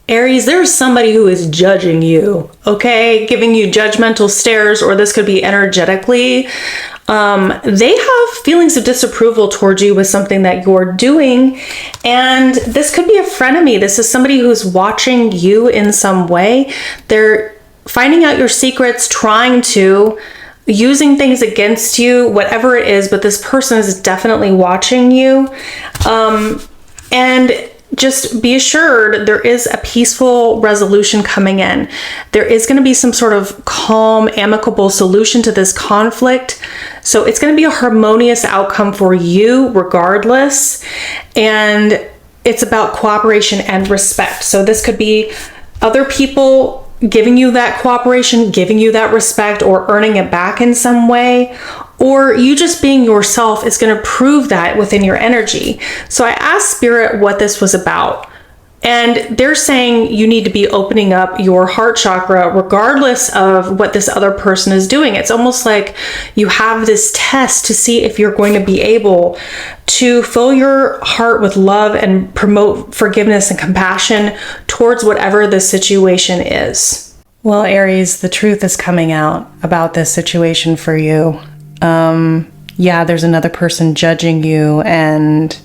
Aries, there's somebody who is judging you, okay? Giving you judgmental stares, or this could be energetically. They have feelings of disapproval towards you with something that you're doing. And this could be a frenemy. This is somebody who's watching you in some way. They're finding out your secrets, trying to, using things against you, whatever it is, but this person is definitely watching you. And just be assured there is a peaceful resolution coming in. There is going to be some sort of calm, amicable solution to this conflict. So it's going to be a harmonious outcome for you regardless. And it's about cooperation and respect. So this could be other people giving you that cooperation, giving you that respect, or earning it back in some way, or you just being yourself is going to prove that within your energy. So I asked Spirit what this was about, and they're saying you need to be opening up your heart chakra regardless of what this other person is doing. It's almost like you have this test to see if you're going to be able to fill your heart with love and promote forgiveness and compassion towards whatever the situation is. Well, Aries, the truth is coming out about this situation for you. Yeah, there's another person judging you and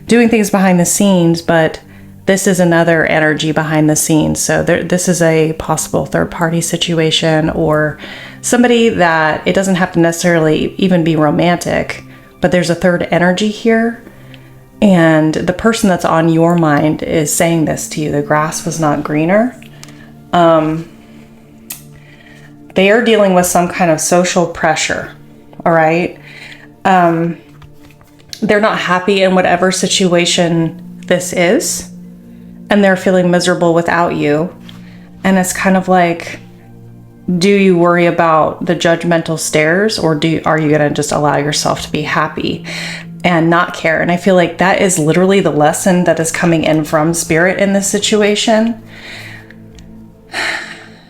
doing things behind the scenes, but this is another energy behind the scenes. So this is a possible third-party situation, or somebody that it doesn't have to necessarily even be romantic, but there's a third energy here. And the person that's on your mind is saying this to you. The grass was not greener. They are dealing with some kind of social pressure. All right. They're not happy in whatever situation this is, and they're feeling miserable without you. And it's kind of like, do you worry about the judgmental stares, or are you going to just allow yourself to be happy and not care? And I feel like that is literally the lesson that is coming in from Spirit in this situation.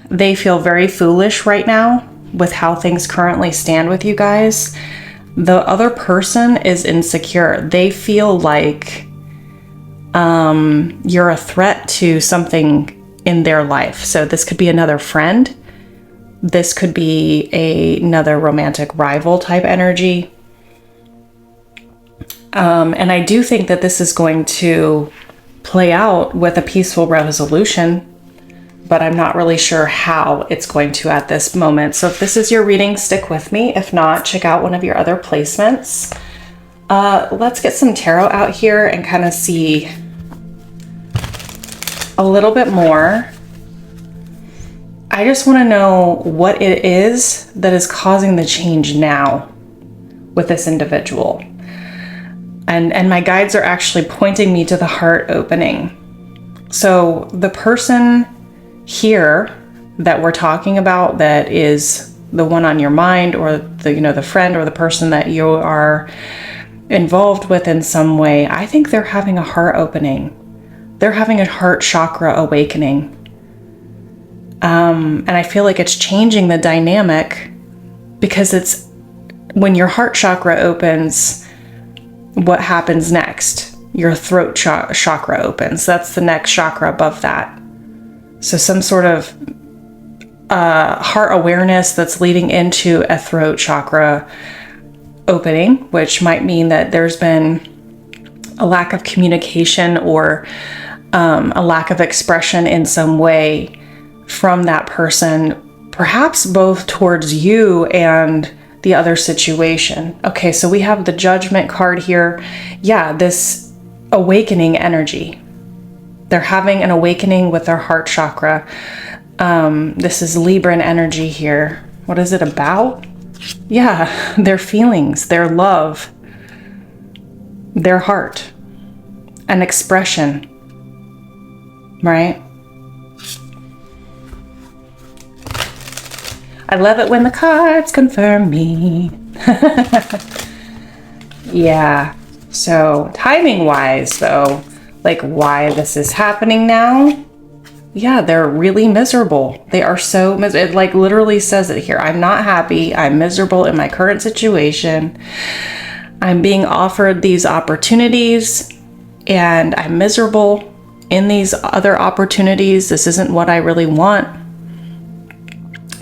They feel very foolish right now with how things currently stand with you guys. The other person is insecure. They feel like you're a threat to something in their life. So this could be another friend. This could be another romantic rival type energy. And I do think that this is going to play out with a peaceful resolution, but I'm not really sure how it's going to at this moment. So if this is your reading, stick with me. If not, check out one of your other placements. Let's get some tarot out here and kind of see a little bit more. I just want to know what it is that is causing the change now with this individual. And my guides are actually pointing me to the heart opening. So the person here that we're talking about, that is the one on your mind, or the friend or the person that you are involved with in some way, I think they're having a heart opening. They're having a heart chakra awakening. And I feel like it's changing the dynamic, because it's when your heart chakra opens, what happens next? Your throat chakra opens. That's the next chakra above that. So some sort of heart awareness that's leading into a throat chakra opening, which might mean that there's been a lack of communication or a lack of expression in some way from that person, perhaps both towards you and the other situation. Okay, so we have the Judgment card here. Yeah, this awakening energy. They're having an awakening with their heart chakra. This is Libran energy here. What is it about? Yeah, their feelings, their love, their heart, an expression, right? I love it when the cards confirm me. Yeah, so timing-wise, though, like why this is happening now, yeah, they're really miserable. They are so miserable. It like literally says it here. I'm not happy. I'm miserable in my current situation. I'm being offered these opportunities and I'm miserable. in these other opportunities. This isn't what I really want.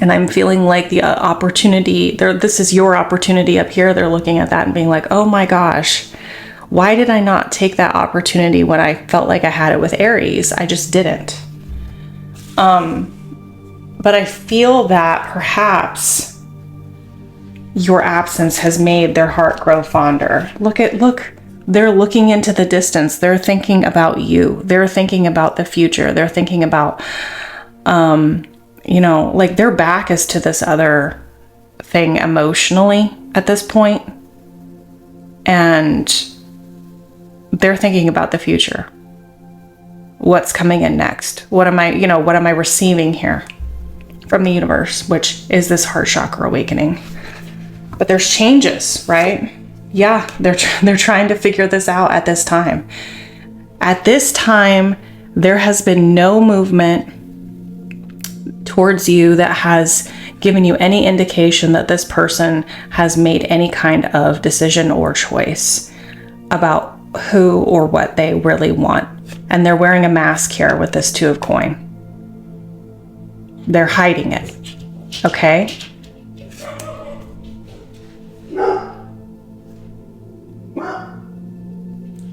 And I'm feeling like the opportunity there, this is your opportunity up here. They're looking at that and being like, oh my gosh, why did I not take that opportunity when I felt like I had it with Aries? I just didn't. But I feel that perhaps your absence has made their heart grow fonder. Look, they're looking into the distance. They're thinking about you. They're thinking about the future. They're thinking about, like their back is to this other thing emotionally at this point. And they're thinking about the future. What's coming in next? What am I receiving here from the universe, which is this heart chakra awakening? But there's changes, right? Yeah, they're trying to figure this out at this time. At this time, there has been no movement towards you that has given you any indication that this person has made any kind of decision or choice about who or what they really want. And they're wearing a mask here with this 2 of coin. They're hiding it. Okay?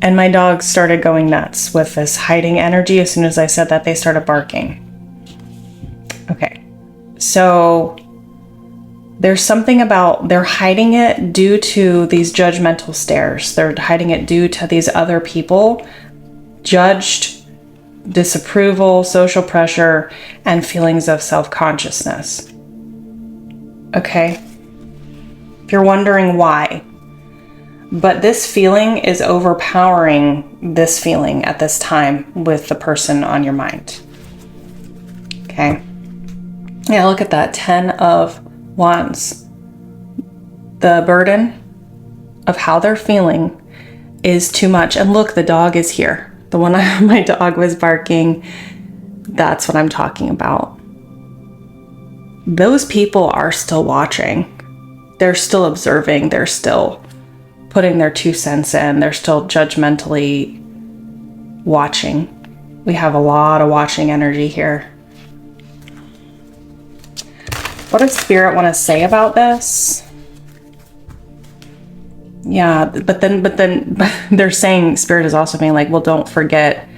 And my dogs started going nuts with this hiding energy. As soon as I said that, they started barking. Okay. So there's something about they're hiding it due to these judgmental stares. They're hiding it due to these other people, judged, disapproval, social pressure, and feelings of self-consciousness. Okay? If you're wondering why, but this feeling is overpowering this feeling at this time with the person on your mind. Okay? Yeah, look at that. 10 of Wands. The burden of how they're feeling is too much. And look, the dog is here. The one my dog was barking. That's what I'm talking about. Those people are still watching. They're still observing. They're still putting their 2 cents in. They're still judgmentally watching. We have a lot of watching energy here. What does Spirit want to say about this? Yeah, but then they're saying, Spirit is also being like, well, don't forget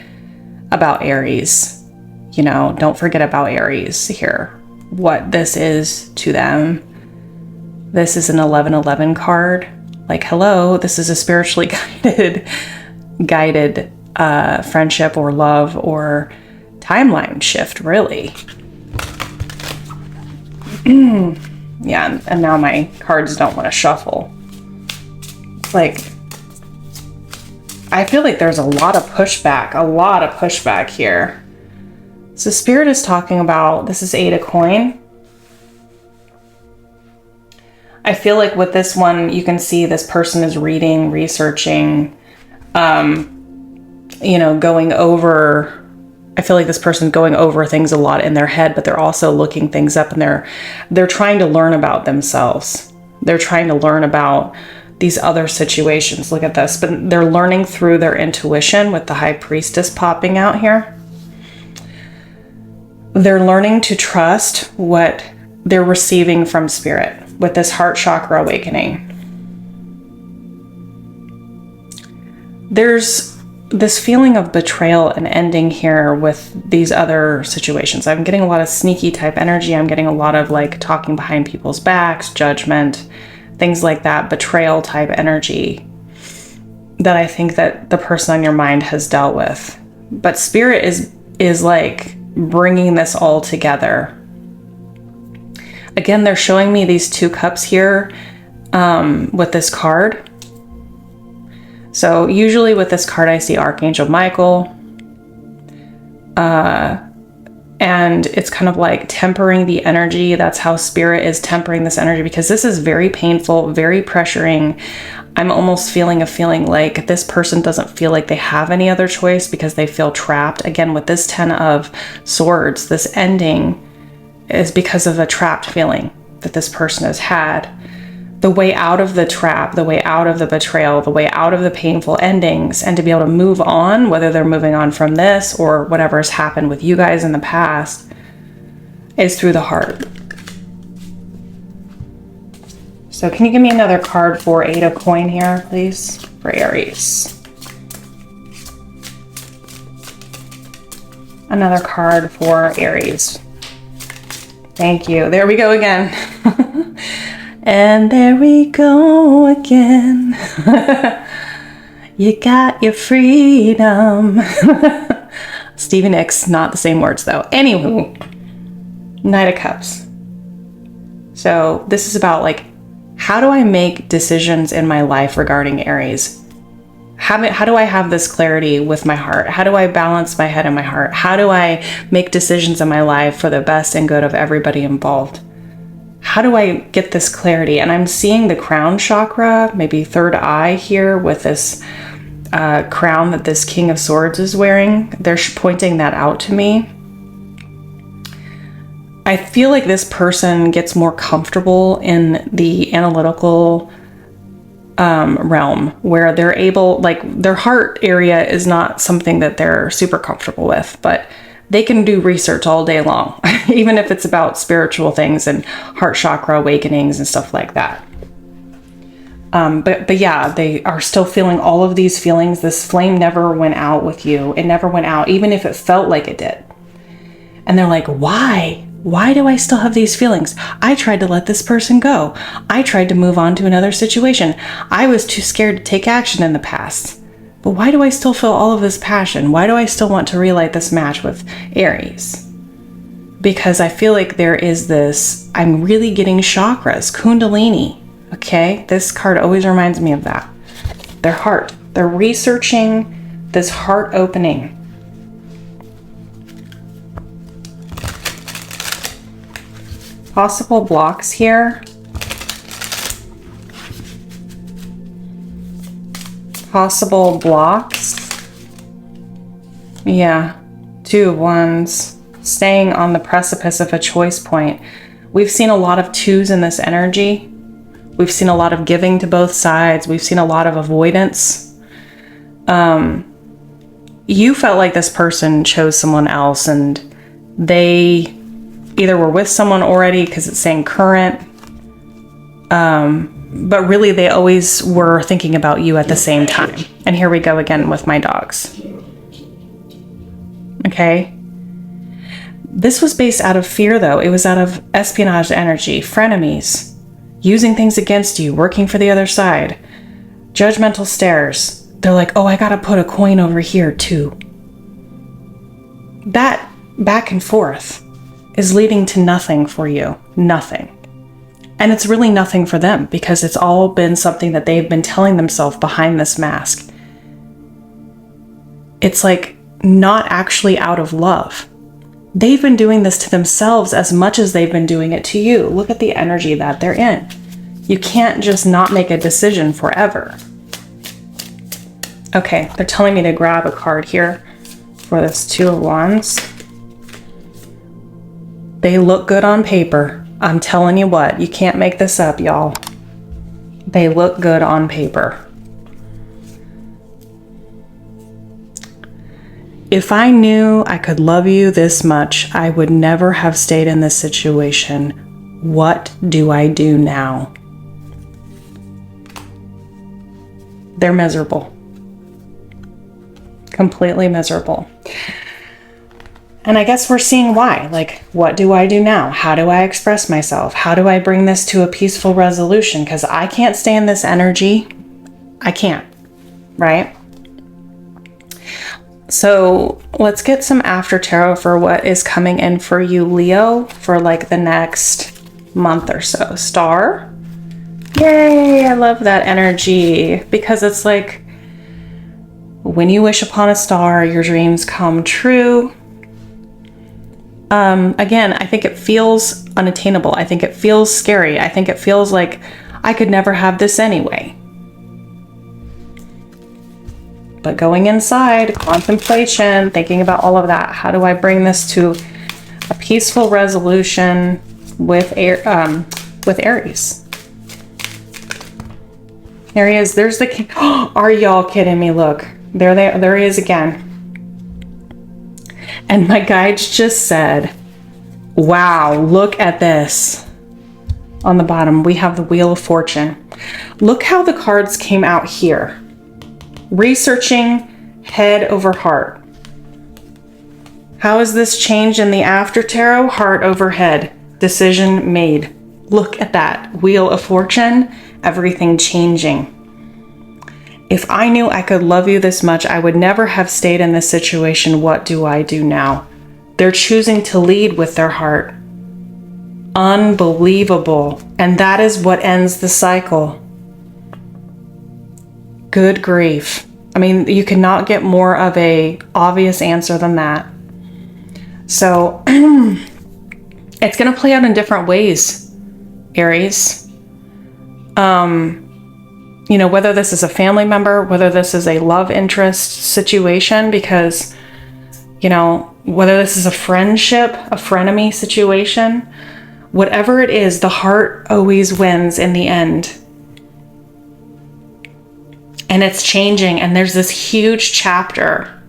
about Aries. Don't forget about Aries here. What this is to them. This is an 1111 card. Like, hello, this is a spiritually guided friendship or love or timeline shift, really. Yeah, and now my cards don't want to shuffle. Like, I feel like there's a lot of pushback here. So Spirit is talking about, this is 8 of coin. I feel like with this one, you can see this person is reading, researching, going over. I feel like this person's going over things a lot in their head, but they're also looking things up, and they're trying to learn about themselves. They're trying to learn about these other situations. Look at this, but they're learning through their intuition with the High Priestess popping out here. They're learning to trust what they're receiving from Spirit with this heart chakra awakening. There's this feeling of betrayal and ending here with these other situations. I'm getting a lot of sneaky type energy. I'm getting a lot of like talking behind people's backs, judgment, things like that, betrayal type energy that I think that the person on your mind has dealt with. But Spirit is like bringing this all together. Again, they're showing me these 2 cups here with this card. So usually with this card, I see Archangel Michael. And it's kind of like tempering the energy. That's how Spirit is tempering this energy, because this is very painful, very pressuring. I'm almost feeling like this person doesn't feel like they have any other choice because they feel trapped. Again, with this 10 of Swords, this ending is because of a trapped feeling that this person has had. the way out of the trap, the way out of the betrayal, the way out of the painful endings, and to be able to move on, whether they're moving on from this or whatever has happened with you guys in the past, is through the heart. So can you give me another card for 8 of coin here, please, for Aries? Another card for Aries. Thank you. There we go again. And there we go again. You got your freedom. Stevie Nicks, not the same words though. Anywho, Knight of Cups. So this is about like, how do I make decisions in my life regarding Aries? How do I have this clarity with my heart? How do I balance my head and my heart? How do I make decisions in my life for the best and good of everybody involved? How do I get this clarity? And I'm seeing the crown chakra, maybe third eye here with this crown that this King of Swords is wearing. They're pointing that out to me. I feel like this person gets more comfortable in the analytical realm where they're able, like their heart area is not something that they're super comfortable with, but they can do research all day long, even if it's about spiritual things and heart chakra awakenings and stuff like that. But yeah, they are still feeling all of these feelings. This flame never went out with you. It never went out, even if it felt like it did. And they're like, why? Why do I still have these feelings? I tried to let this person go. I tried to move on to another situation. I was too scared to take action in the past. But why do I still feel all of this passion? Why do I still want to relight this match with Aries? Because I feel like there is this, I'm really getting chakras, Kundalini, okay? This card always reminds me of that. Their heart. They're researching this heart opening. Possible blocks here. Possible blocks. Yeah, 2 of Wands, staying on the precipice of a choice point. We've seen a lot of 2s in this energy. We've seen a lot of giving to both sides. We've seen a lot of avoidance. You felt like this person chose someone else and they either were with someone already because it's saying current, but really they always were thinking about you at the same time. And here we go again with my dogs. Okay. This was based out of fear though. It was out of espionage energy, frenemies, using things against you, working for the other side, judgmental stares. They're like, oh, I gotta put a coin over here too. That back and forth is leading to nothing for you. Nothing. And it's really nothing for them because it's all been something that they've been telling themselves behind this mask. It's like not actually out of love. They've been doing this to themselves as much as they've been doing it to you. Look at the energy that they're in. You can't just not make a decision forever. Okay, they're telling me to grab a card here for this 2 of Wands. They look good on paper. I'm telling you what, you can't make this up, y'all. They look good on paper. If I knew I could love you this much, I would never have stayed in this situation. What do I do now? They're miserable. Completely miserable. And I guess we're seeing why. Like, what do I do now? How do I express myself? How do I bring this to a peaceful resolution? Because I can't stay in this energy. I can't, right? So let's get some after tarot for what is coming in for you, Leo, for like the next month or so. Star. Yay, I love that energy because it's like when you wish upon a star, your dreams come true. Again, I think it feels unattainable. I think it feels scary. I think it feels like I could never have this anyway. But going inside, contemplation, thinking about all of that. How do I bring this to a peaceful resolution with Aries? There he is. There's the king. Are y'all kidding me? Look, there he is again. And my guides just said, wow, look at this. On the bottom, we have the Wheel of Fortune. Look how the cards came out here. Researching, head over heart. How is this changed in the after tarot? Heart over head. Decision made. Look at that. Wheel of Fortune. Everything changing. If I knew I could love you this much, I would never have stayed in this situation. What do I do now? They're choosing to lead with their heart. Unbelievable. And that is what ends the cycle. Good grief. I mean, you cannot get more of a obvious answer than that. So it's going to play out in different ways, Aries. You know, whether this is a family member, whether this is a love interest situation, because, you know, whether this is a friendship, a frenemy situation, whatever it is, the heart always wins in the end. And it's changing, and there's this huge chapter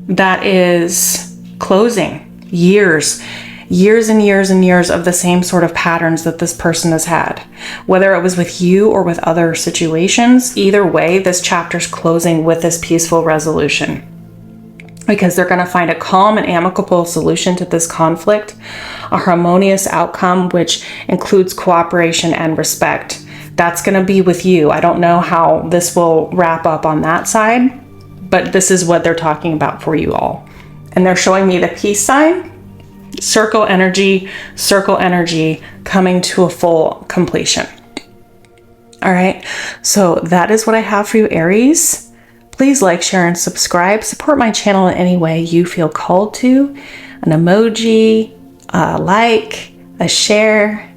that is closing. Years and years and years of the same sort of patterns that this person has had. Whether it was with you or with other situations, either way, this chapter's closing with this peaceful resolution. Because they're going to find a calm and amicable solution to this conflict, a harmonious outcome, which includes cooperation and respect. That's going to be with you. I don't know how this will wrap up on that side, but this is what they're talking about for you all. And they're showing me the peace sign, circle energy coming to a full completion. All right. So that is what I have for you, Aries. Please like, share, and subscribe. Support my channel in any way you feel called to. An emoji, a like, a share,